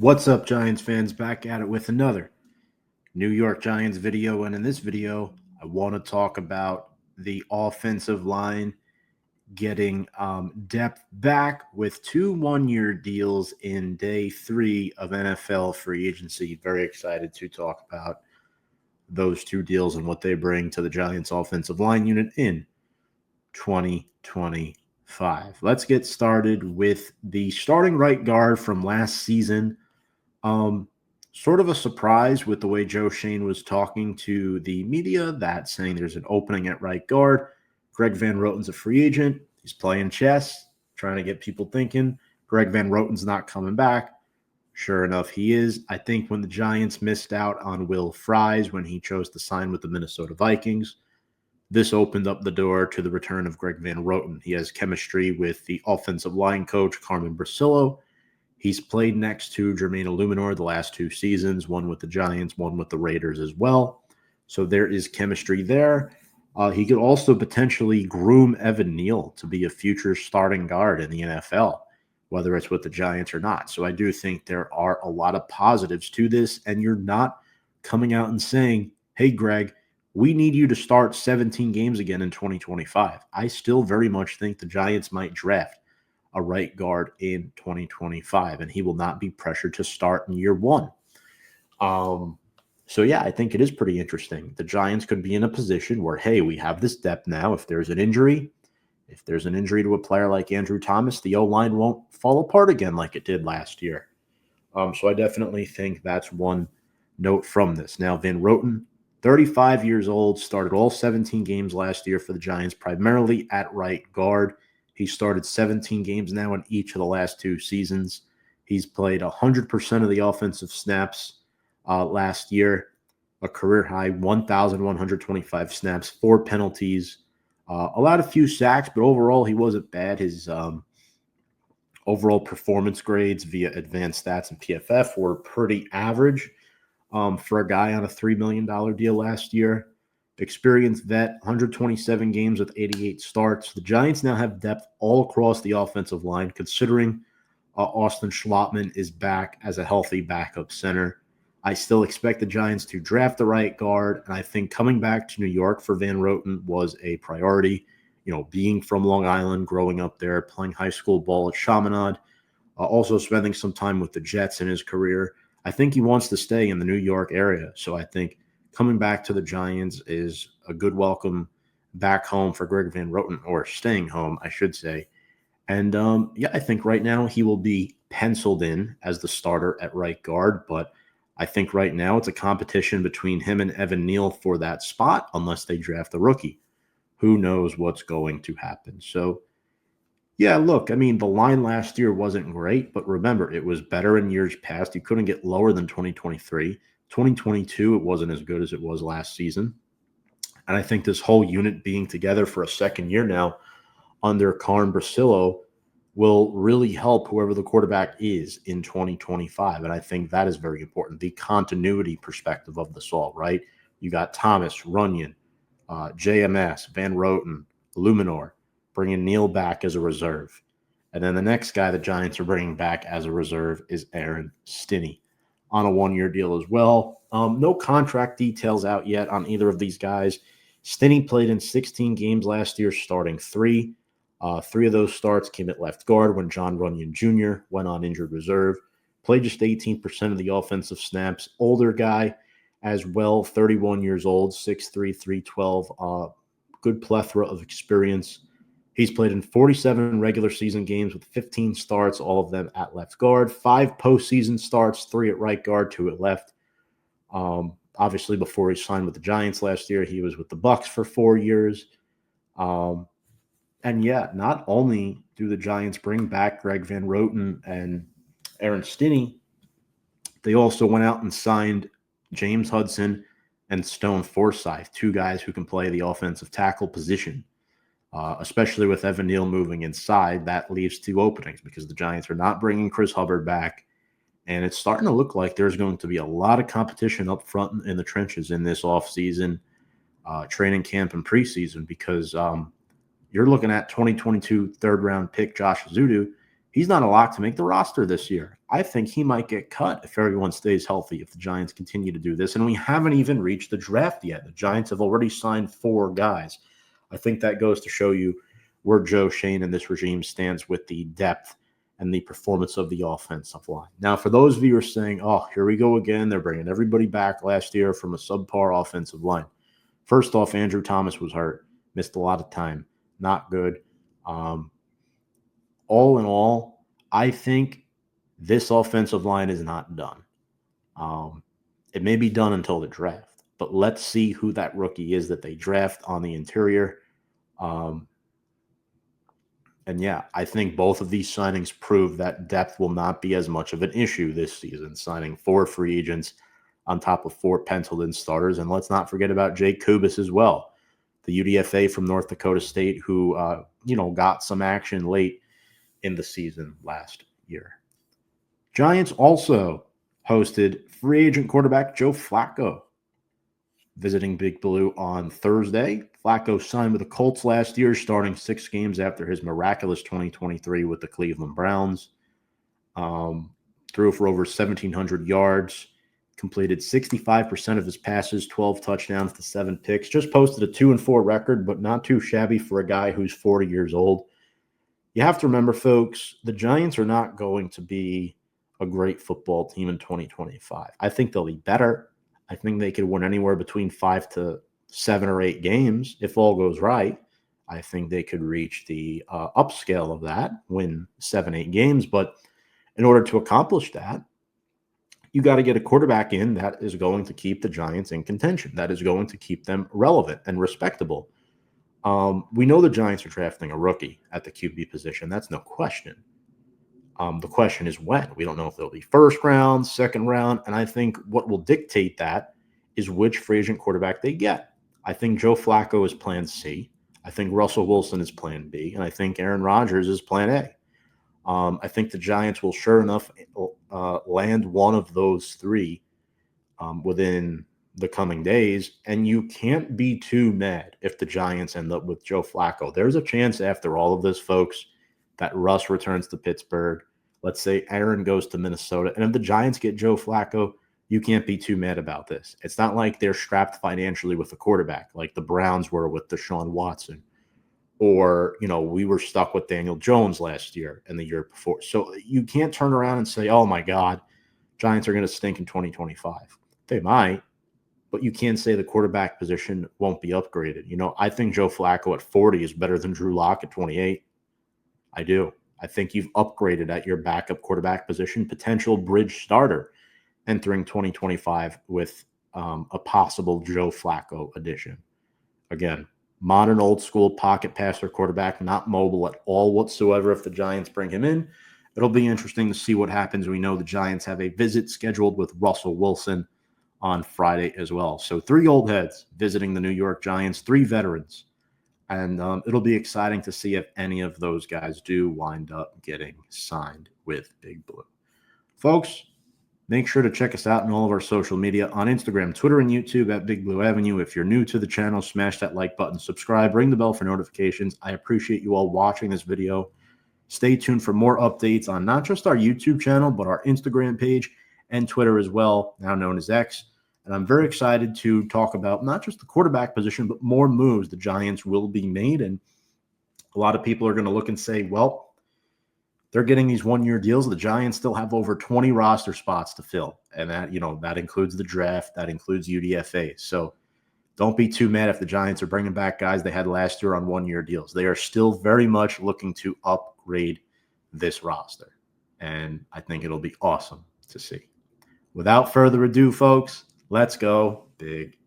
What's up, Giants fans? Back at it with another New York Giants video. And in this video, I want to talk about the offensive line getting depth back with 2 1-year deals in day 3 of NFL free agency. Very excited to talk about those 2 deals and what they bring to the Giants offensive line unit in 2025. Let's get started with the starting right guard from last season. Sort of a surprise with the way Joe Schoen was talking to the media, that saying there's an opening at right guard. Greg Van Roten's a free agent. He's playing chess, trying to get people thinking. Greg Van Roten's not coming back. Sure enough, he is. I think when the Giants missed out on Will Fries when he chose to sign with the Minnesota Vikings, this opened up the door to the return of Greg Van Roten. He has chemistry with the offensive line coach, Carmen Brasillo. He's played next to Jermaine Illuminor the last 2 seasons, one with the Giants, one with the Raiders as well. So there is chemistry there. He could also potentially groom Evan Neal to be a future starting guard in the NFL, whether it's with the Giants or not. So I do think there are a lot of positives to this, and you're not coming out and saying, hey, Greg, we need you to start 17 games again in 2025. I still very much think the Giants might draft a right guard in 2025, and he will not be pressured to start in year 1. So yeah, I think it is pretty interesting. The Giants could be in a position where, hey, we have this depth now. If there's an injury to a player like Andrew Thomas, the O-line won't fall apart again like it did last year. So I definitely think that's one note from this. Now, Van Roten, 35 years old, started all 17 games last year for the Giants, primarily at right guard. He started 17 games now in each of the last 2 seasons. He's played 100% of the offensive snaps last year, a career high 1,125 snaps, 4 penalties, allowed a few sacks, but overall he wasn't bad. His overall performance grades via advanced stats and PFF were pretty average for a guy on a $3 million deal last year. Experienced vet, 127 games with 88 starts. The Giants now have depth all across the offensive line, considering Austin Schlottman is back as a healthy backup center. I still expect the Giants to draft the right guard, and I think coming back to New York for Van Roten was a priority. You know, being from Long Island, growing up there, playing high school ball at Chaminade, also spending some time with the Jets in his career. I think he wants to stay in the New York area, so I think coming back to the Giants is a good welcome back home for Greg Van Roten, or staying home, I should say. And, I think right now he will be penciled in as the starter at right guard, but I think right now it's a competition between him and Evan Neal for that spot unless they draft a rookie. Who knows what's going to happen? So, yeah, look, I mean, the line last year wasn't great, but remember, it was better in years past. You couldn't get lower than 2023. 2022, it wasn't as good as it was last season. And I think this whole unit being together for a second year now under Carmen Brasillo will really help whoever the quarterback is in 2025. And I think that is very important, the continuity perspective of this all, right? You got Thomas, Runyon, JMS, Van Roten, Illuminor, bringing Neal back as a reserve. And then the next guy the Giants are bringing back as a reserve is Aaron Stinnie on a 1-year deal as well. No contract details out yet on either of these guys. Stinnie played in 16 games last year, starting 3. 3 of those starts came at left guard when John Runyon Jr. went on injured reserve. Played just 18% of the offensive snaps. Older guy as well, 31 years old, 6'3", 312. Good plethora of experience. He's played in 47 regular season games with 15 starts, all of them at left guard, 5 postseason starts, 3 at right guard, 2 at left. Obviously, before he signed with the Giants last year, he was with the Bucs for 4 years. And yeah, not only do the Giants bring back Greg Van Roten and Aaron Stinnie, they also went out and signed James Hudson and Stone Forsythe, 2 guys who can play the offensive tackle position. Especially with Evan Neal moving inside, that leaves 2 openings because the Giants are not bringing Chris Hubbard back. And it's starting to look like there's going to be a lot of competition up front in the trenches in this offseason, training camp and preseason, because you're looking at 2022 third-round pick Josh Zudu. He's not a lock to make the roster this year. I think he might get cut if everyone stays healthy, if the Giants continue to do this. And we haven't even reached the draft yet. The Giants have already signed 4 guys. I think that goes to show you where Joe Schoen and this regime stands with the depth and the performance of the offensive line. Now, for those of you who are saying, oh, here we go again, they're bringing everybody back last year from a subpar offensive line. First off, Andrew Thomas was hurt, missed a lot of time, not good. All in all, I think this offensive line is not done. It may be done until the draft, but let's see who that rookie is that they draft on the interior. And yeah, I think both of these signings prove that depth will not be as much of an issue this season, signing 4 free agents on top of 4 penciled-in starters. And let's not forget about Jake Kubis as well, the UDFA from North Dakota State who, got some action late in the season last year. Giants also hosted free agent quarterback Joe Flacco visiting Big Blue on Thursday. Flacco signed with the Colts last year, starting 6 games after his miraculous 2023 with the Cleveland Browns. Threw for over 1,700 yards, completed 65% of his passes, 12 touchdowns to 7 picks. Just posted a 2-4 record, but not too shabby for a guy who's 40 years old. You have to remember, folks, the Giants are not going to be a great football team in 2025. I think they'll be better. I think they could win anywhere between 5 to 7 or 8 games if all goes right. I think they could reach the upscale of that, win 7, 8 games. But in order to accomplish that, you got to get a quarterback in that is going to keep the Giants in contention, that is going to keep them relevant and respectable. We know the Giants are drafting a rookie at the QB position. That's no question. The question is when. We don't know if they'll be first round, second round, and I think what will dictate that is which free agent quarterback they get. I think Joe Flacco is plan C. I think Russell Wilson is plan B, and I think Aaron Rodgers is plan A. I think the Giants will sure enough land one of those 3 within the coming days, and you can't be too mad if the Giants end up with Joe Flacco. There's a chance after all of this, folks, that Russ returns to Pittsburgh. Let's say Aaron goes to Minnesota, and if the Giants get Joe Flacco, you can't be too mad about this. It's not like they're strapped financially with a quarterback like the Browns were with Deshaun Watson, or, we were stuck with Daniel Jones last year and the year before. So you can't turn around and say, oh my God, Giants are going to stink in 2025. They might, but you can't say the quarterback position won't be upgraded. I think Joe Flacco at 40 is better than Drew Lock at 28. I do. I think you've upgraded at your backup quarterback position, potential bridge starter entering 2025 with a possible Joe Flacco addition. Again, modern old school pocket passer quarterback, not mobile at all whatsoever if the Giants bring him in. It'll be interesting to see what happens. We know the Giants have a visit scheduled with Russell Wilson on Friday as well. So 3 old heads visiting the New York Giants, 3 veterans. And it'll be exciting to see if any of those guys do wind up getting signed with Big Blue. Folks, make sure to check us out on all of our social media on Instagram, Twitter, and YouTube at Big Blue Avenue. If you're new to the channel, smash that like button, subscribe, ring the bell for notifications. I appreciate you all watching this video. Stay tuned for more updates on not just our YouTube channel, but our Instagram page and Twitter as well, now known as X. And I'm very excited to talk about not just the quarterback position, but more moves the Giants will be made. And a lot of people are going to look and say, well, they're getting these 1-year deals. The Giants still have over 20 roster spots to fill. And that includes the draft. That includes UDFA. So don't be too mad if the Giants are bringing back guys they had last year on 1-year deals. They are still very much looking to upgrade this roster. And I think it'll be awesome to see. Without further ado, folks, let's go Big